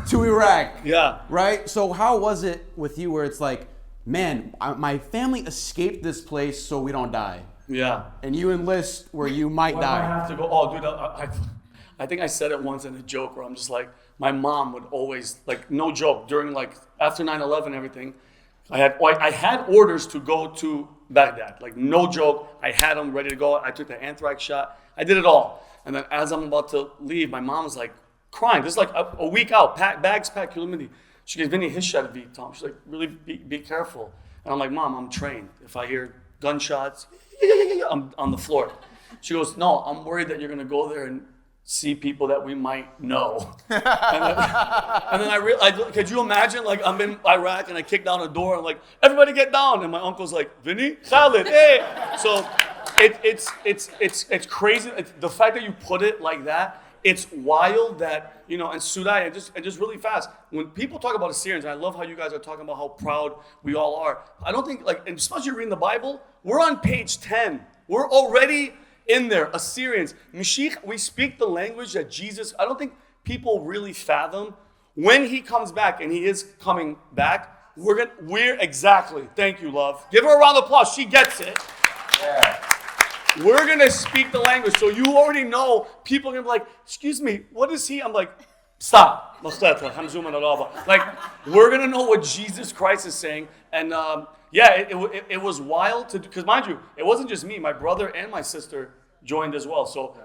to Iraq. Yeah. Right? So how was it with you where it's like, man, my family escaped this place so we don't die. Yeah. And you enlist where you might I die. have to go. Oh, dude, I think I said it once in a joke where I'm just like, my mom would always, like, no joke, during like after 9/11 and everything, I had orders to go to Baghdad, like no joke. I had them ready to go. I took the anthrax shot. I did it all. And then as I'm about to leave, my mom was like crying. This is like a week out. Bags packed. She goes, Vinny, his shot beat, Tom. She's like, really be careful. And I'm like, Mom, I'm trained. If I hear gunshots, I'm on the floor. She goes, no, I'm worried that you're gonna go there and see people that we might know. and then I realized, could you imagine, like, I'm in Iraq and I kick down a door and like, everybody get down. And my uncle's like, Vinny, Khalid, hey. So it's crazy. The fact that you put it like that, it's wild that, and Sudan, and just really fast, when people talk about Assyrians, and I love how you guys are talking about how proud we all are. I don't think, like, and especially reading the Bible, we're on page 10. We're already in there, Assyrians. Mashiach, we speak the language that Jesus, I don't think people really fathom. When he comes back, and he is coming back, we're exactly, thank you, love. Give her a round of applause, she gets it. Yeah. We're gonna speak the language, so you already know, people are gonna be like, excuse me, what is he? I'm like, stop. Like, we're gonna know what Jesus Christ is saying, and it was wild to, because mind you, it wasn't just me. My brother and my sister joined as well. So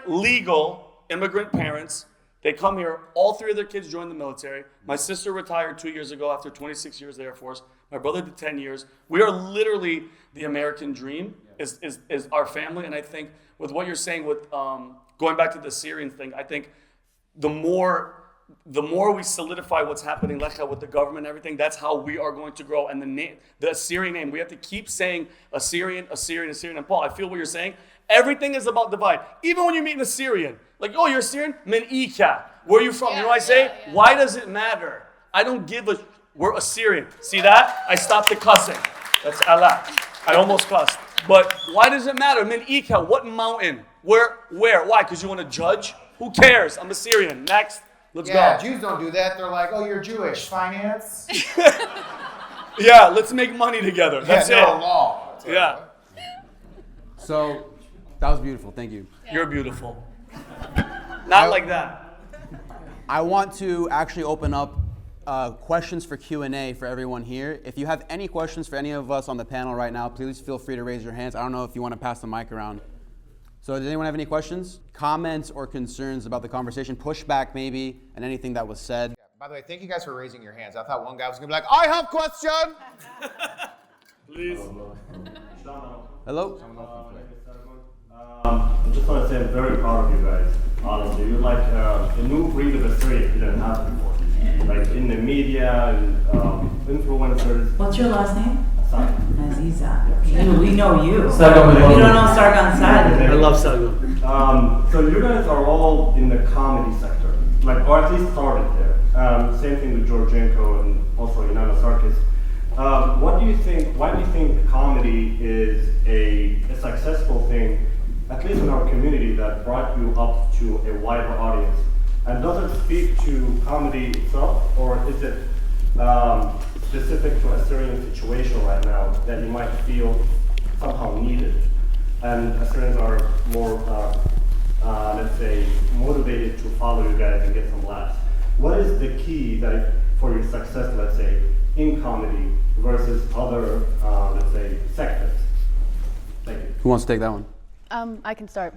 legal immigrant parents, they come here. All 3 of their kids joined the military. My sister retired 2 years ago after 26 years in the Air Force. My brother did 10 years. We are literally the American dream is our family. And I think with what you're saying with going back to the Syrian thing, I think the more we solidify what's happening with the government and everything, that's how we are going to grow. And the Assyrian name, we have to keep saying Assyrian. And Paul, I feel what you're saying. Everything is about divide. Even when you meet an Assyrian, like, oh, you're Assyrian? Men'ika. Where are you from? You know what I say? Yeah. Why does it matter? I don't give a, we're Assyrian. See that? I stopped the cussing. That's Allah. I almost cussed. But why does it matter? Men'ika, what mountain? Where? Why? Because you want to judge? Who cares? I'm Assyrian. Next. Let's Yeah, go. Jews don't do that. They're like, oh, you're Jewish. Finance? Yeah, let's make money together. That's yeah, no, it. law. It's like, Yeah. what? So that was beautiful. Thank you. You're beautiful. Not like that. I want to actually open up questions for Q&A for everyone here. If you have any questions for any of us on the panel right now, please feel free to raise your hands. I don't know if you want to pass the mic around. So does anyone have any questions, comments, or concerns about the conversation? Pushback maybe, and anything that was said. By the way, thank you guys for raising your hands. I thought one guy was going to be like, I have question. Please. Hello? I just want to say I'm very proud of you guys, honestly. You're like a new breed of Assyrian we didn't have before. Like in the media and influencers. What's your last name? Sorry. Aziza. We know you. Sargon, we love You you. don't know Sargon Sadi. I love Sargon. So you guys are all in the comedy sector, like, or at least started there. Same thing with Georgienko and also Inanna Sarkis. What do you think? Why do you think comedy is a successful thing, at least in our community, that brought you up to a wider audience? And does it speak to comedy itself, or is it specific to a Assyrian situation right now that you might feel somehow needed? And Assyrians are more, let's say, motivated to follow you guys and get some laughs. What is the key that for your success, let's say, in comedy versus other, let's say, sectors? Thank you. Who wants to take that one? I can start.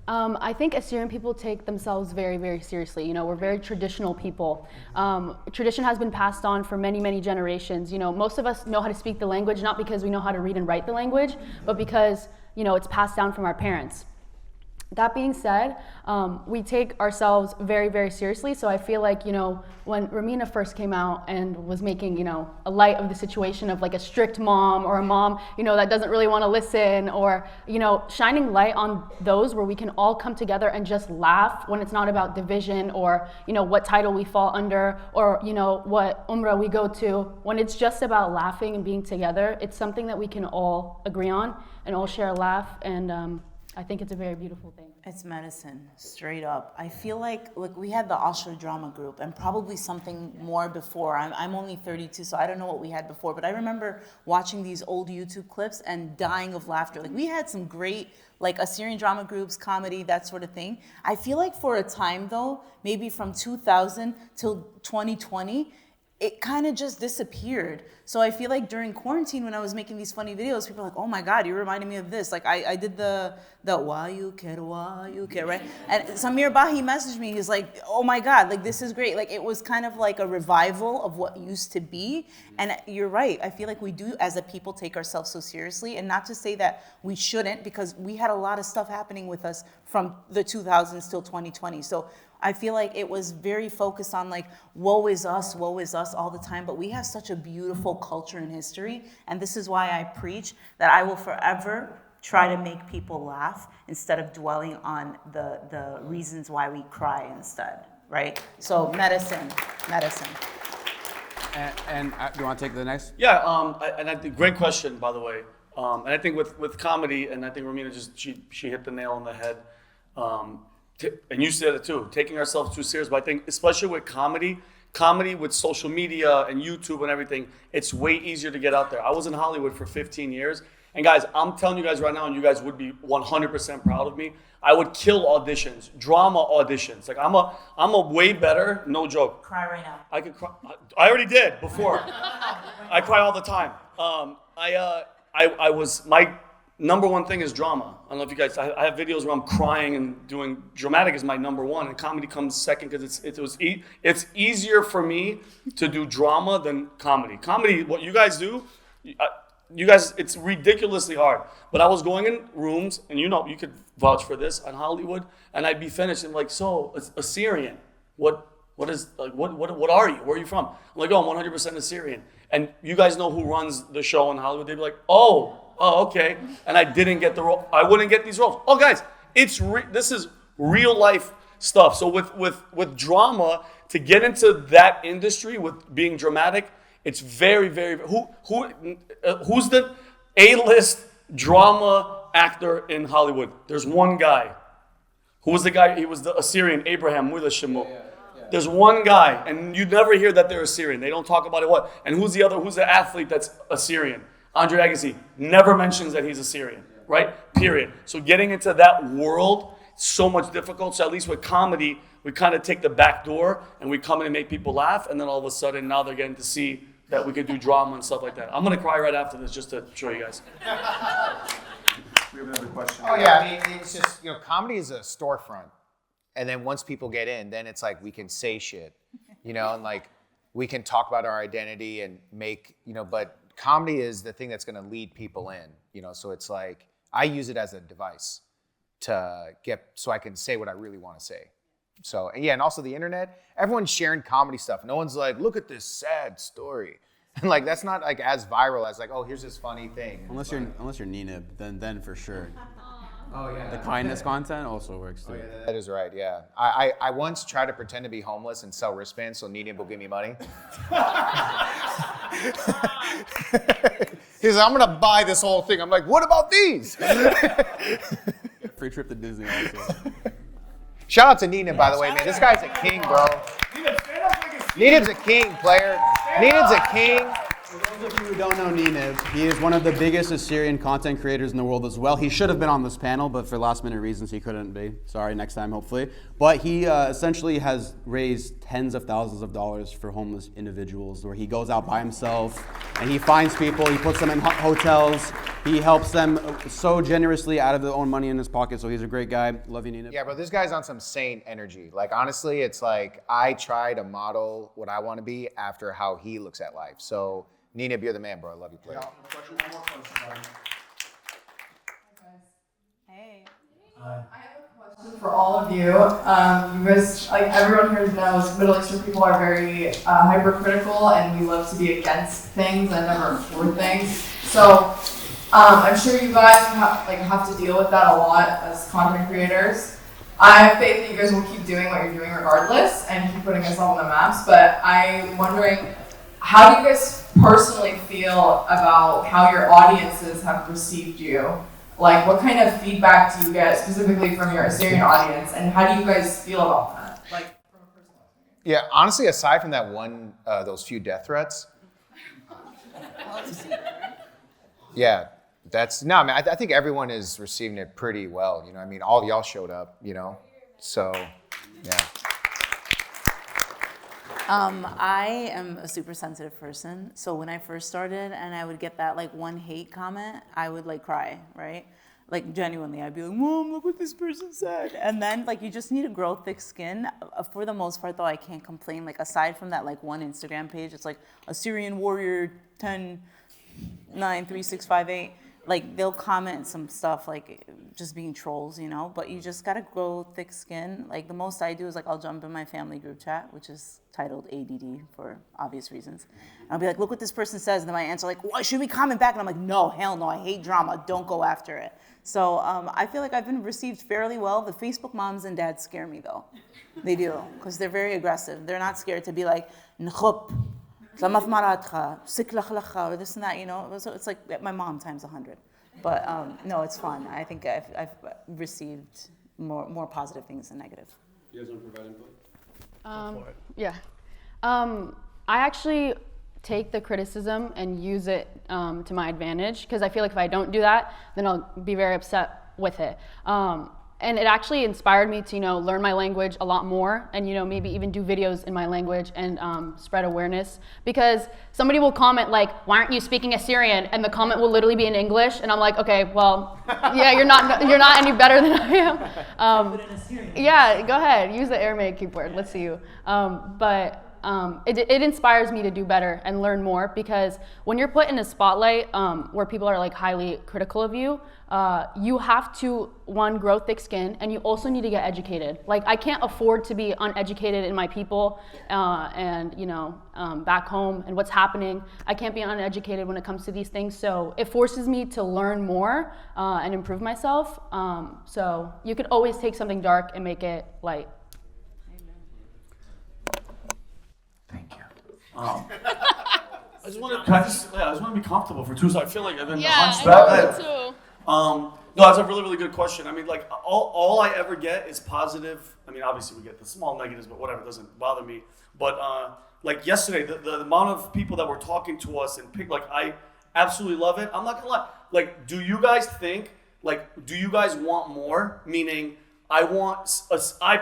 I think Assyrian people take themselves very, very seriously. You know, we're very traditional people. Tradition has been passed on for many, many generations. You know, most of us know how to speak the language, not because we know how to read and write the language, but because, you know, it's passed down from our parents. That being said, we take ourselves very, very seriously. So I feel like, you know, when Ramina first came out and was making, you know, a light of the situation of like a strict mom or a mom, you know, that doesn't really want to listen, or, you know, shining light on those where we can all come together and just laugh when it's not about division or, you know, what title we fall under or, you know, what umrah we go to. When it's just about laughing and being together, it's something that we can all agree on and all share a laugh. And I think it's a very beautiful thing. It's medicine, straight up. I feel like we had the Osher drama group and probably something more before. I'm only 32, so I don't know what we had before, but I remember watching these old YouTube clips and dying of laughter. Like, we had some great, like, Assyrian drama groups, comedy, that sort of thing. I feel like for a time, though, maybe from 2000 till 2020, it kind of just disappeared. So I feel like during quarantine, when I was making these funny videos, people were like, oh my God, you're reminding me of this. Like, I did the why you care, right? And Samir Bahi messaged me, he's like, oh my God, like, this is great. Like, it was kind of like a revival of what used to be. And you're right, I feel like we do as a people take ourselves so seriously, and not to say that we shouldn't, because we had a lot of stuff happening with us from the 2000s till 2020. So I feel like it was very focused on like, woe is us all the time. But we have such a beautiful culture and history. And this is why I preach that I will forever try to make people laugh instead of dwelling on the reasons why we cry instead, right? So medicine. And do you want to take the next? Yeah, and I think great question, by the way. And I think with comedy, and I think Ramina she hit the nail on the head. And you said it too, taking ourselves too serious. But I think especially with comedy with social media and YouTube and everything, it's way easier to get out there. I was in Hollywood for 15 years. And guys, I'm telling you guys right now, and you guys would be 100% proud of me, I would kill auditions, drama auditions. Like, I'm a way better, no joke. Cry right now. I could cry. I already did before. I cry all the time. I was, my number one thing is drama. I don't know if you guys, I have videos where I'm crying and doing, dramatic is my number one, and comedy comes second because it's easier for me to do drama than comedy. Comedy, what you guys do, you guys, it's ridiculously hard. But I was going in rooms, and you know, you could vouch for this, in Hollywood, and I'd be finished and like, so, Assyrian, what is, like, what are you? Where are you from? I'm like, oh, I'm 100% Assyrian. And you guys know who runs the show in Hollywood. They'd be like, oh, okay. And I didn't get the role. I wouldn't get these roles. Oh, guys, this is real life stuff. So with drama, to get into that industry with being dramatic, it's very, very, who's the A-list drama actor in Hollywood? There's one guy. Who was the guy? He was the Assyrian, Abraham Muda Shemu. There's one guy, and you never hear that they're Assyrian. They don't talk about it. What? And who's the other? Who's the athlete that's Assyrian? Andre Agassi never mentions that he's Assyrian, right? Period. So getting into that world is so much difficult. So at least with comedy, we kind of take the back door and we come in and make people laugh, and then all of a sudden now they're getting to see that we could do drama and stuff like that. I'm gonna cry right after this just to show you guys. We have another question. Oh yeah, I mean, it's just, comedy is a storefront. And then once people get in, then it's like we can say shit, and like we can talk about our identity and make, but comedy is the thing that's going to lead people in, so it's like I use it as a device so I can say what I really want to say. So, and yeah, and also the internet, everyone's sharing comedy stuff. No one's like, look at this sad story. And like, that's not like as viral as like, oh, here's this funny thing. Unless you're Ninib, then for sure. Oh yeah. The kindness content also works too. That is right, yeah. I once tried to pretend to be homeless and sell wristbands so Nina will give me money. He's like, I'm gonna buy this whole thing. I'm like, what about these? Free trip to Disney also. Shout out to Nina, by the way, man. This guy's a king, bro. Ninib's a king, player. Ninib's a king. For those of you who don't know Ninib, he is one of the biggest Assyrian content creators in the world as well. He should have been on this panel, but for last minute reasons he couldn't be. Sorry, next time hopefully. But he essentially has raised tens of thousands of dollars for homeless individuals, where he goes out by himself and he finds people, he puts them in hotels, he helps them so generously out of their own money in his pocket. So he's a great guy. Love you, Ninib. Yeah, bro, this guy's on some sane energy. Like, honestly, it's like I try to model what I want to be after how he looks at life. So Nina, you're the man, bro. I love you, player. Hey. I have a question for all of you. You guys, like everyone here knows, Middle Eastern people are very hypercritical, and we love to be against things and never for things. So I'm sure you guys have to deal with that a lot as content creators. I have faith that you guys will keep doing what you're doing regardless and keep putting yourself on the maps. But I'm wondering, how do you guys personally feel about how your audiences have received you? Like, what kind of feedback do you get specifically from your Assyrian audience, and how do you guys feel about that? Like, from a personal experience. Yeah, honestly, aside from that one, those few death threats. Yeah, I think everyone is receiving it pretty well. I mean, all y'all showed up, so, yeah. I am a super sensitive person, so when I first started and I would get that like one hate comment, I would like cry, right? Like genuinely, I'd be like, Mom, look what this person said. And then like you just need to grow thick skin. For the most part though, I can't complain. Like aside from that like one Instagram page, it's like Assyrian Warrior 10-9-3658. Like they'll comment some stuff like just being trolls, but you just gotta grow thick skin. Like the most I do is like I'll jump in my family group chat, which is titled ADD for obvious reasons. And I'll be like, look what this person says. And then my answer like, why should we comment back? And I'm like, no, hell no, I hate drama. Don't go after it. So I feel like I've been received fairly well. The Facebook moms and dads scare me though. They do, because they're very aggressive. They're not scared to be like, nkhop. Or this and that, So it's like my mom times 100. But no, it's fun. I think I've received more positive things than negative. You guys want to provide input? Yeah. I actually take the criticism and use it to my advantage, because I feel like if I don't do that, then I'll be very upset with it. And it actually inspired me to, learn my language a lot more, and, maybe even do videos in my language and spread awareness. Because somebody will comment like, why aren't you speaking Assyrian? And the comment will literally be in English, and I'm like, okay, well, yeah, you're not any better than I am. Yeah, go ahead, use the Aramaic keyboard. Let's see you. It inspires me to do better and learn more, because when you're put in a spotlight where people are like highly critical of you, you have to, one, grow thick skin, and you also need to get educated. Like, I can't afford to be uneducated in my people and back home and what's happening. I can't be uneducated when it comes to these things. So it forces me to learn more and improve myself. So you could always take something dark and make it light. I just want to be comfortable for 2 seconds. I feel like I've been hunched I back. know, me too. No, that's a really, really good question. I mean, like, all I ever get is positive. I mean, obviously we get the small negatives, but whatever, it doesn't bother me. But like yesterday, the amount of people that were talking to us and like, I absolutely love it. I'm not gonna lie. Like, do you guys think, like, do you guys want more? Meaning, I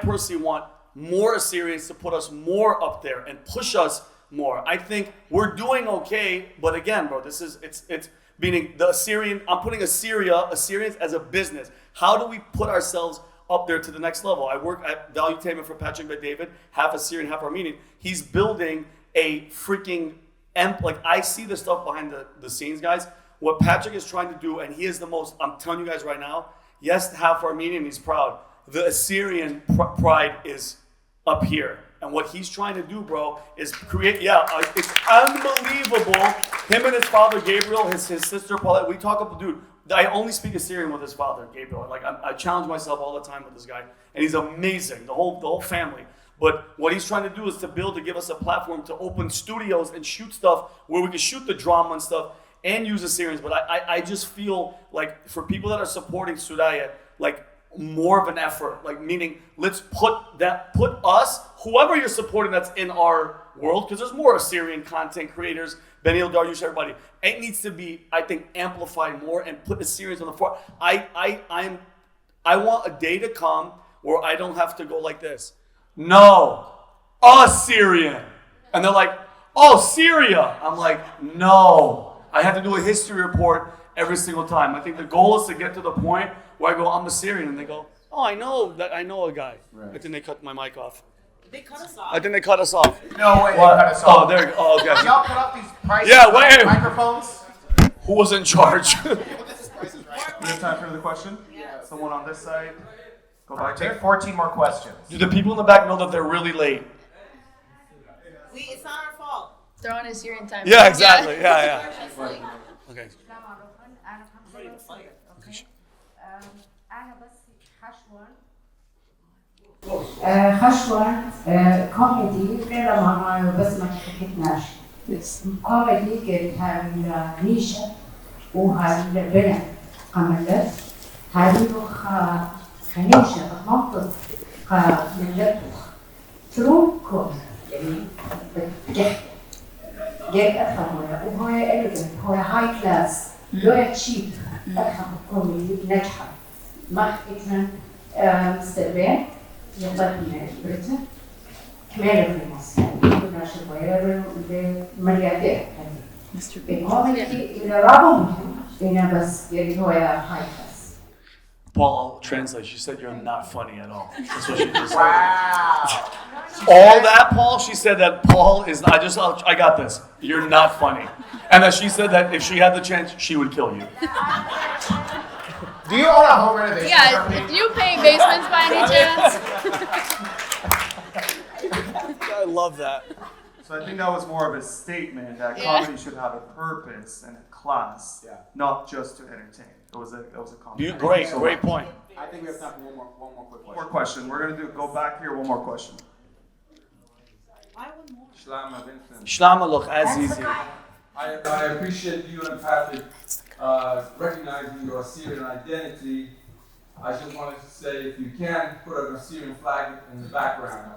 personally want more Assyrians to put us more up there and push us more. I think we're doing okay, but again, bro, it's meaning the Assyrian, I'm putting Assyrians as a business. How do we put ourselves up there to the next level? I work at Valuetainment for Patrick David, half Assyrian, half Armenian. He's building a freaking, like, I see the stuff behind the scenes, guys. What Patrick is trying to do, and he is the most, I'm telling you guys right now, yes, half Armenian, he's proud. The Assyrian pride is up here. And what he's trying to do, bro, is create, it's unbelievable. Him and his father, Gabriel, his sister, Paulette, we talk about, dude, I only speak Assyrian with his father, Gabriel. Like, I challenge myself all the time with this guy. And he's amazing, the whole family. But what he's trying to do is to give us a platform to open studios and shoot stuff where we can shoot the drama and stuff and use Assyrians. But I just feel like for people that are supporting Suraya, like, more of an effort, like, meaning let's put us, whoever you're supporting that's in our world, because there's more Assyrian content creators, Benil, Dariush, everybody. It needs to be, I think, amplified more and put Assyrians on the front. I want a day to come where I don't have to go like this. No, Assyrian. And they're like, oh, Syria. I'm like, no. I have to do a history report every single time. I think the goal is to get to the point where I go, I'm Assyrian, and they go, oh, I know a guy. Right. I think they cut my mic off. They cut us off. I think they cut us off. No way, they cut us off. Oh, there you go. Oh, okay. Y'all cut off these microphones? Who was in charge? We have time for another question? Yeah. Someone on this side. Go back. Take 14 more questions. Do the people in the back know that they're really late? It's not our fault. They're on Assyrian time. Yeah, exactly. Yeah. Okay. خشوان كوميدي غير ما بس ما حكيتناش كوميدي كانت هاي نيشة وهاي بنا قملت هاي خنيشة منطق قملت تروكم يعني جاي أكثر وهو إليجنت هو هاي كلاس لو تشيب أكثر كوميدي ناجحة ما حكيتنا مستقبل يطلقنا بريتن كمالة في مصر كنا شوية بملياردير كوميدي إلى رابهم إلى بس يعني هو هاي كلاس. Paul, translate. She said you're not funny at all. That's what she just said. Wow. All that, Paul. She said that Paul is. I got this. You're not funny, and that she said that if she had the chance, she would kill you. Do you own a home renovation company? Yeah, do you paint basements by any chance? I love that. So I think that was more of a statement that comedy should have a purpose and a class, not just to entertain. It was a comment. Great point. I think we have time for one more quick question. One more question. We're gonna go back here. One more question. Shlama Vincent. Shlama look Azizi. I appreciate you and Patrick recognizing your Assyrian identity. I just wanted to say, if you can, put an Assyrian flag in the background.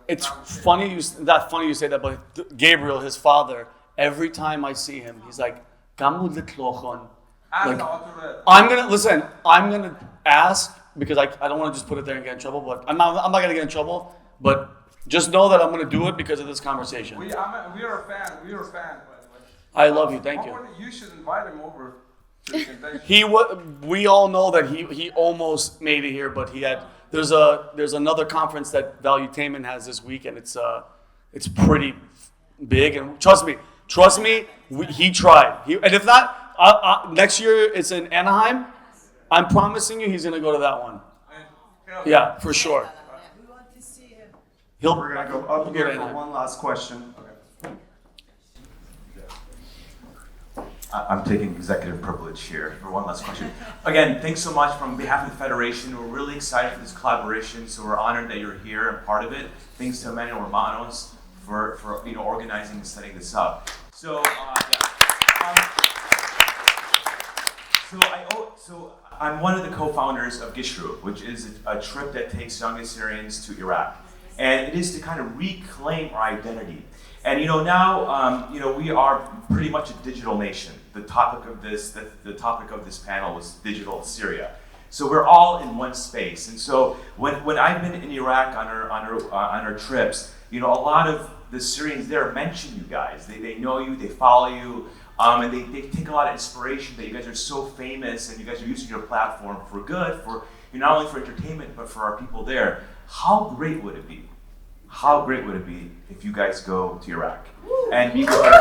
It's funny you say that, but Gabriel, his father, every time I see him, he's like, I'm gonna ask, because I don't want to just put it there and get in trouble, but I'm not gonna get in trouble, but just know that I'm gonna do it because of this conversation. We are a fan, by the way. I love you, thank you. You should invite him over to the convention. We all know that he almost made it here, but there's another conference that Valuetainment has this week, and it's pretty big, and trust me, he tried. And if not, next year it's in Anaheim. I'm promising you he's gonna go to that one. Yeah, for sure. We want to see him. We're gonna go up here for one last question. I'm taking executive privilege here for one last question. Again, thanks so much from behalf of the Federation. We're really excited for this collaboration, so we're honored that you're here and part of it. Thanks to Emmanuel Romanous for organizing and setting this up. So So I'm one of the co-founders of Gishru, which is a trip that takes young Assyrians to Iraq, and it is to kind of reclaim our identity. And now we are pretty much a digital nation. The topic of this panel was digital Syria. So we're all in one space. And so when I've been in Iraq on our trips, a lot of the Syrians there mention you guys. They know you, they follow you, and they take a lot of inspiration that you guys are so famous and you guys are using your platform for good, for not only for entertainment but for our people there. How great would it be? How great would it be if you guys go to Iraq and meet with our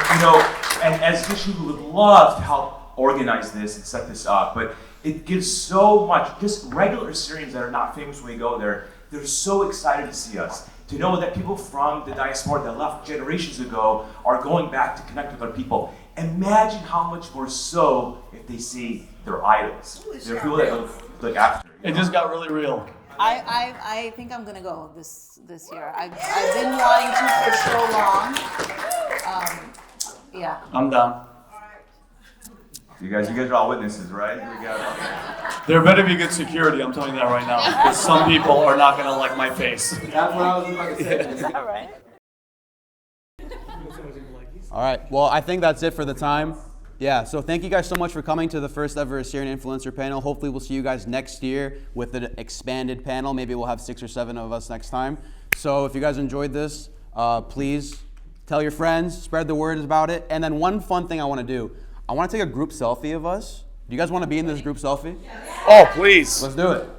people? And as Gishru, we would love to help organize this and set this up, but it gives so much. Just regular Syrians that are not famous when we go there, they're so excited to see us. To know that people from the diaspora that left generations ago are going back to connect with our people. Imagine how much more so if they see their idols. They're people that look after. It just got really real. I think I'm gonna go this year. I've been wanting to for so long. Yeah. I'm down. You guys are all witnesses, right? There better be good security, I'm telling you that right now. Because some people are not gonna like my face. That's what I was about to say. Is that right? All right, well, I think that's it for the time. Yeah, so thank you guys so much for coming to the first ever Assyrian Influencer panel. Hopefully we'll see you guys next year with an expanded panel. Maybe we'll have 6 or 7 of us next time. So if you guys enjoyed this, please tell your friends, spread the word about it. And then one fun thing I want to do, I want to take a group selfie of us. Do you guys want to be in this group selfie? Oh, please. Let's do it.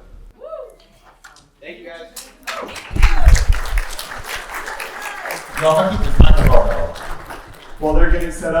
Thank you, guys. Well, they're getting set up.